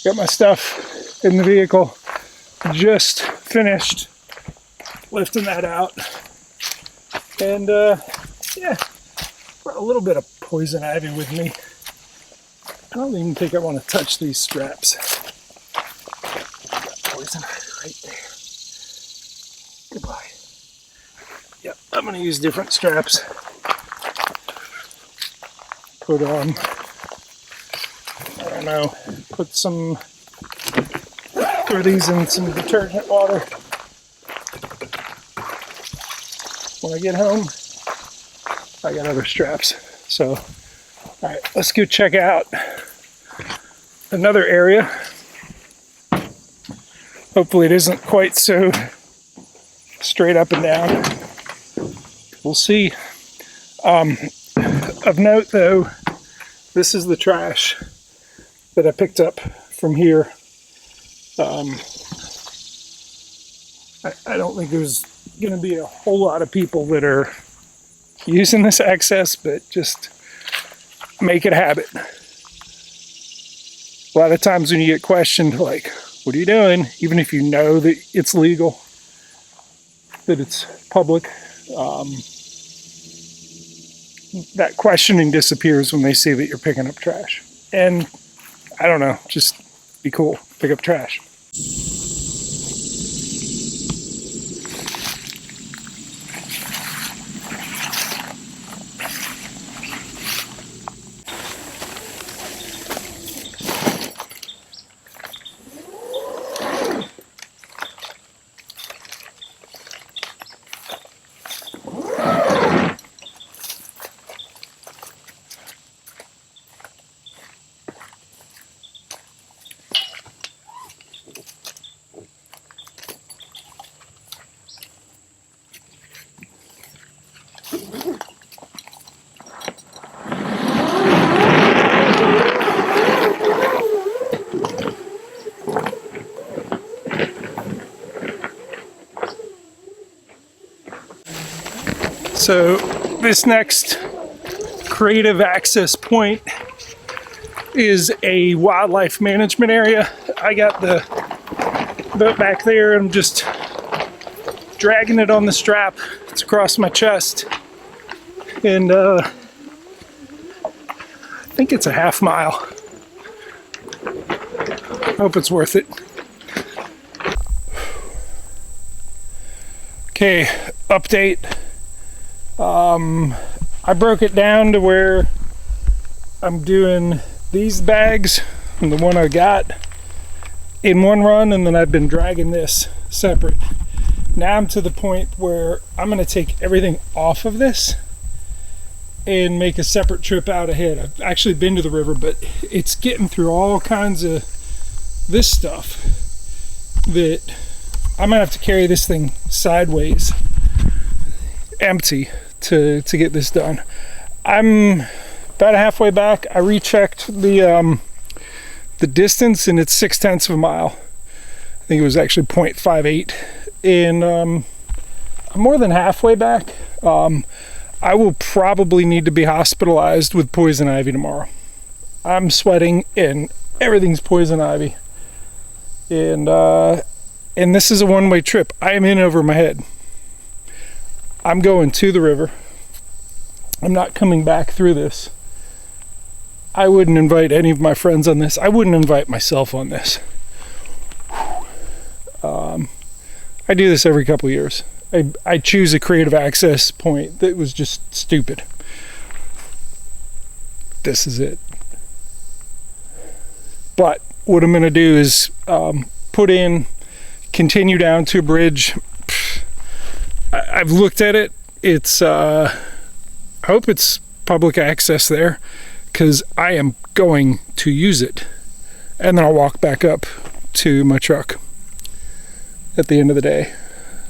Got my stuff in the vehicle. Just finished lifting that out. And yeah, brought a little bit of poison ivy with me. I don't even think I want to touch these straps. Got poison right there. Goodbye. Yep, I'm going to use different straps. Put on, I don't know, put some, throw these in some detergent water. When I get home, I got other straps. So, all right, let's go check out another area. Hopefully it isn't quite so straight up and down. We'll see. Of note though, this is the trash that I picked up from here. I don't think there's going to be a whole lot of people that are using this access, but just make it a habit. A lot of times when you get questioned, like, what are you doing? Even if you know that it's legal, that it's public, that questioning disappears when they see that you're picking up trash. And I don't know, just be cool, pick up trash. So this next creative access point is a wildlife management area. I got the boat back there. I'm just dragging it on the strap. It's across my chest. And I think it's a half mile. Hope it's worth it. Okay, update. I broke it down to where I'm doing these bags and the one I got in one run, and then I've been dragging this separate. Now I'm to the point where I'm going to take everything off of this and make a separate trip out ahead. I've actually been to the river, but it's getting through all kinds of this stuff that I'm going to have to carry this thing sideways, empty, to get this done. I'm about halfway back. I rechecked the distance, and it's 0.6 of a mile. I think it was actually 0.58, and I'm more than halfway back. I will probably need to be hospitalized with poison ivy tomorrow. I'm sweating and everything's poison ivy, and this is a one-way trip. I am in over my head. I'm going to the river. I'm not coming back through this. I wouldn't invite any of my friends on this. I wouldn't invite myself on this. I do this every couple of years. I choose a creative access point that was just stupid. This is it. But what I'm going to do is continue down to a bridge. I've looked at it. It's I hope it's public access there, because I am going to use it, and then I'll walk back up to my truck at the end of the day.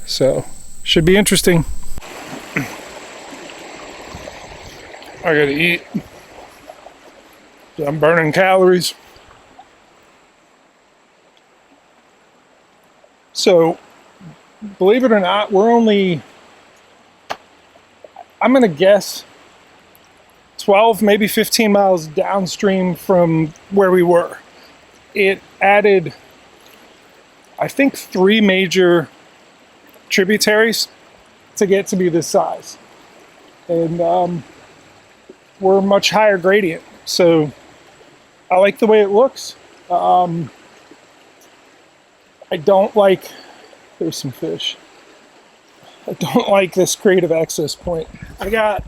So should be interesting. I gotta eat. I'm burning calories. So believe it or not, we're only, I'm gonna guess 12, maybe 15 miles downstream from where we were. it added, I think, 3 major tributaries to get to be this size. And we're much higher gradient. So I like the way it looks. I don't like, there's some fish. I don't like this creative access point. I got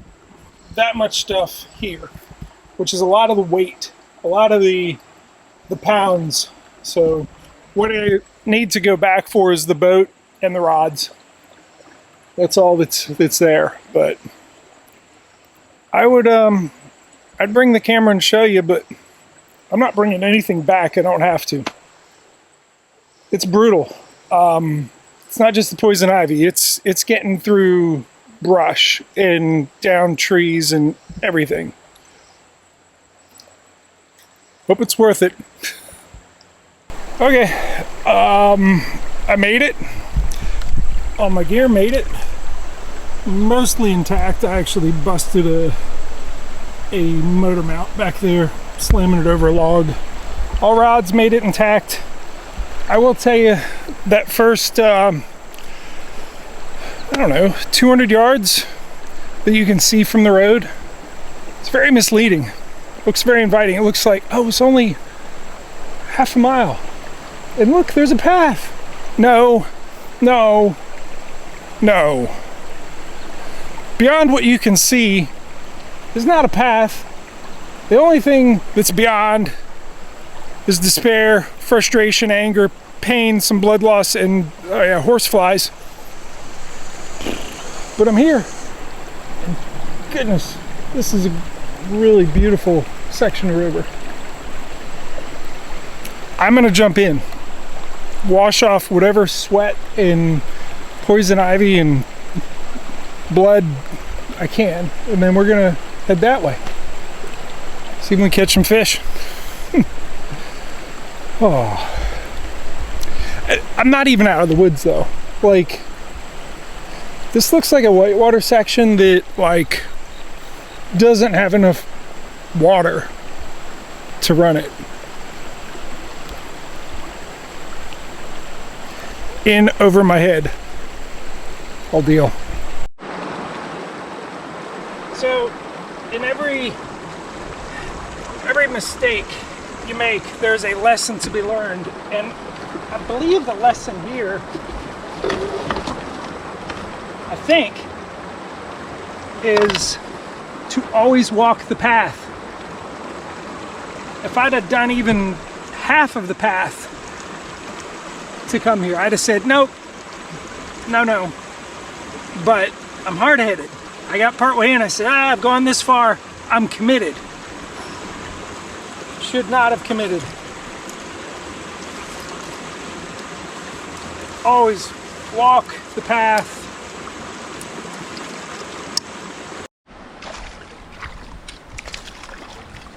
that much stuff here, which is a lot of the weight, a lot of the pounds. So what I need to go back for is the boat and the rods. That's all that's there. But I would I'd bring the camera and show you, but I'm not bringing anything back. I don't have to. It's brutal. It's not just the poison ivy. It's getting through brush and down trees and everything. Hope it's worth it. Okay, I made it. All my gear made it. Mostly intact. I actually busted a motor mount back there, slamming it over a log. All rods made it intact. I will tell you that first, I don't know, 200 yards that you can see from the road, it's very misleading. It looks very inviting. It looks like, oh, it's only half a mile. And look, there's a path. No, no, no. Beyond what you can see is not a path. The only thing that's beyond is despair, frustration, anger, pain, some blood loss, and horse flies. But I'm here. And goodness, this is a really beautiful section of river. I'm gonna jump in, wash off whatever sweat and poison ivy and blood I can, and then we're gonna head that way. See if we can catch some fish. Oh, I'm not even out of the woods though. Like, this looks like a whitewater section that like doesn't have enough water to run it. In over my head. Whole deal. So, in every mistake you make, there's a lesson to be learned, and I believe the lesson here, I think, is to always walk the path. If I'd have done even half of the path to come here, I'd have said, nope, no. But I'm hard-headed. I got part way in, I said, I've gone this far, I'm committed. Should not have committed. Always walk the path.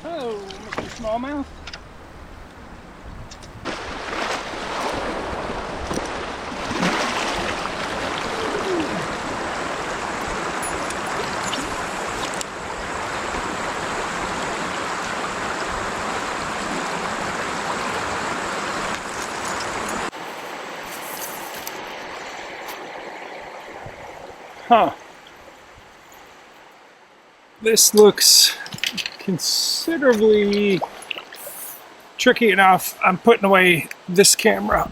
Oh, Mr. Smallmouth. Huh. This looks considerably tricky enough. I'm putting away this camera.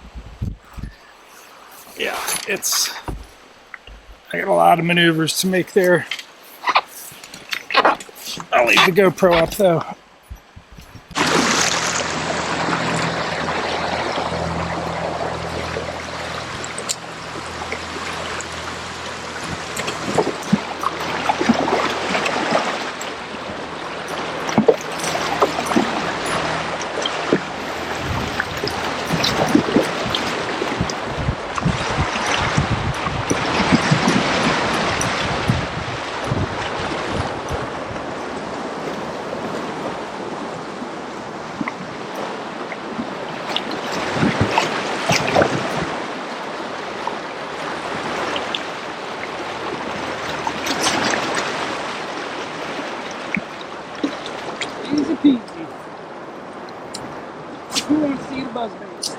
Yeah, I got a lot of maneuvers to make there. I'll leave the GoPro up though. Who wants to eat a buzzbait?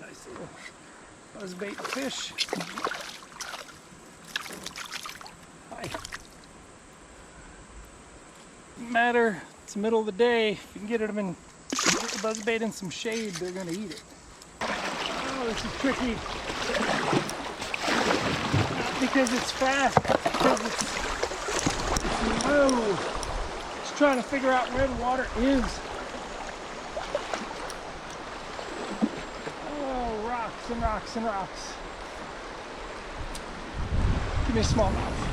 Nice little buzzbait fish. Hi. Doesn't matter, it's the middle of the day. If you can get the buzzbait in some shade, they're gonna eat it. Oh, this is tricky. Not because it's fast, because it's low. Just trying to figure out where the water is. Oh, rocks and rocks and rocks. Give me a smallmouth.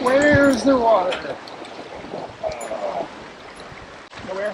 Where's the water? Nowhere?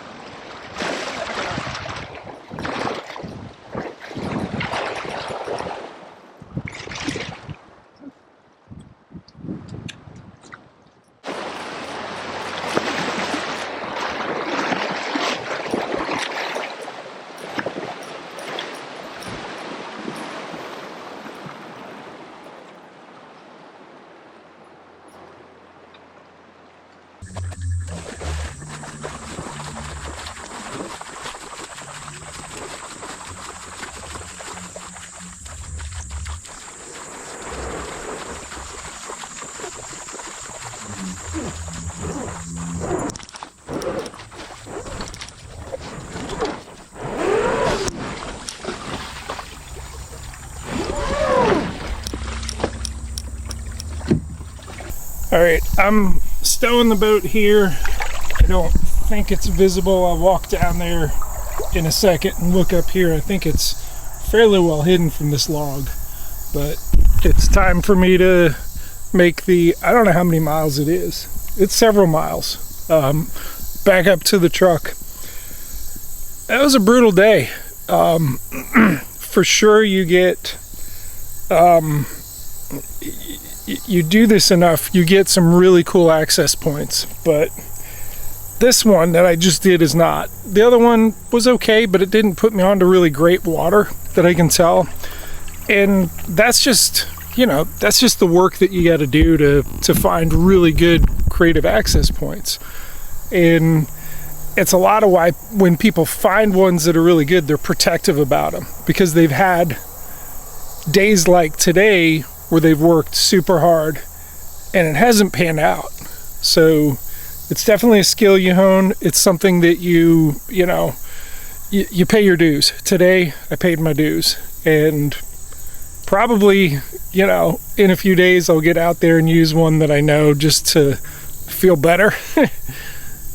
All right, I'm stowing the boat here. I don't think it's visible. I'll walk down there in a second and look up here. I think it's fairly well hidden from this log, but it's time for me to make the, I don't know how many miles it is. It's several miles. Back up to the truck. That was a brutal day. For sure you get, you do this enough, you get some really cool access points, but this one that I just did is not. The other one was okay, but it didn't put me onto really great water that I can tell. And that's just, you know, that's just the work that you got to do to find really good creative access points. And it's a lot of why when people find ones that are really good, they're protective about them, because they've had days like today where they've worked super hard and it hasn't panned out. So it's definitely a skill you hone. It's something that you know, you pay your dues. Today I paid my dues, and probably, you know, in a few days I'll get out there and use one that I know just to feel better.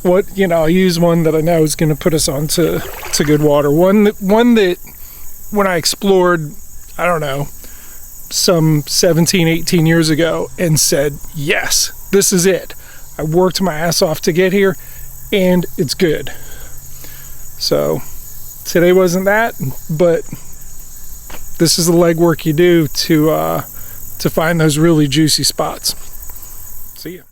I'll use one that I know is going to put us on to good water. One that when I explored, I don't know, some 17, 18 years ago and said, yes, this is it. I worked my ass off to get here and it's good. So today wasn't that, but this is the legwork you do to find those really juicy spots. See ya.